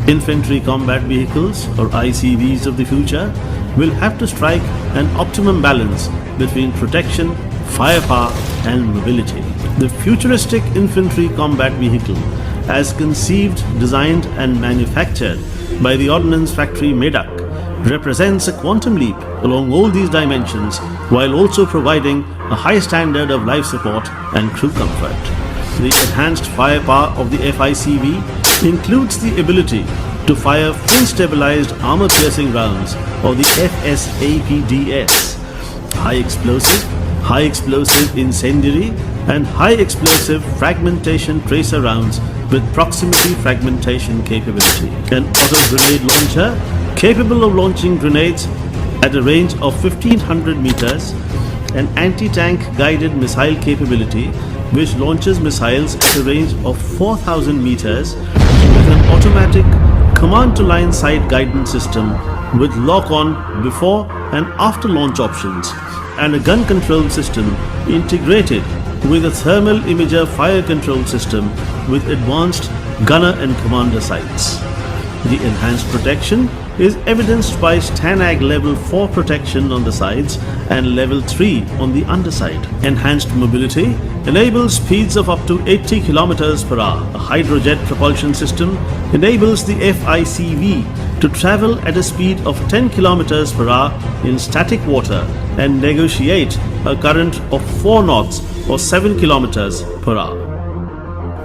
Infantry Combat Vehicles, or ICVs of the future, will have to strike an optimum balance between protection, firepower and mobility. The Futuristic Infantry Combat Vehicle, as conceived, designed and manufactured by the Ordnance Factory Medak, represents a quantum leap along all these dimensions while also providing a high standard of life support and crew comfort. The enhanced firepower of the FICV includes the ability to fire full stabilized armor-piercing rounds, or the FSAPDS, high explosive incendiary and high explosive fragmentation tracer rounds with proximity fragmentation capability. An auto grenade launcher capable of launching grenades at a range of 1500 meters, an anti-tank guided missile capability which launches missiles at a range of 4000 meters with an automatic command-to-line sight guidance system with lock-on before and after launch options, and a gun control system integrated with a thermal imager fire control system with advanced gunner and commander sights. The enhanced protection is evidenced by STANAG level 4 protection on the sides and level 3 on the underside. Enhanced mobility enables speeds of up to 80 km per hour. A hydrojet propulsion system enables the FICV to travel at a speed of 10 km per hour in static water and negotiate a current of 4 knots or 7 km per hour.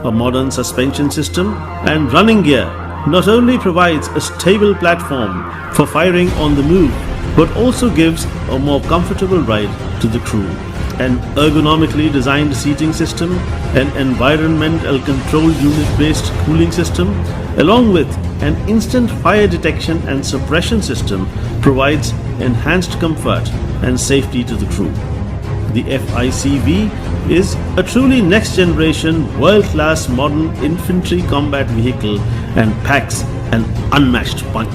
A modern suspension system and running gear not only provides a stable platform for firing on the move, but also gives a more comfortable ride to the crew. An ergonomically designed seating system, an environmental control unit-based cooling system, along with an instant fire detection and suppression system provides enhanced comfort and safety to the crew. The FICV is a truly next-generation, world-class modern infantry combat vehicle and packs an unmatched punch.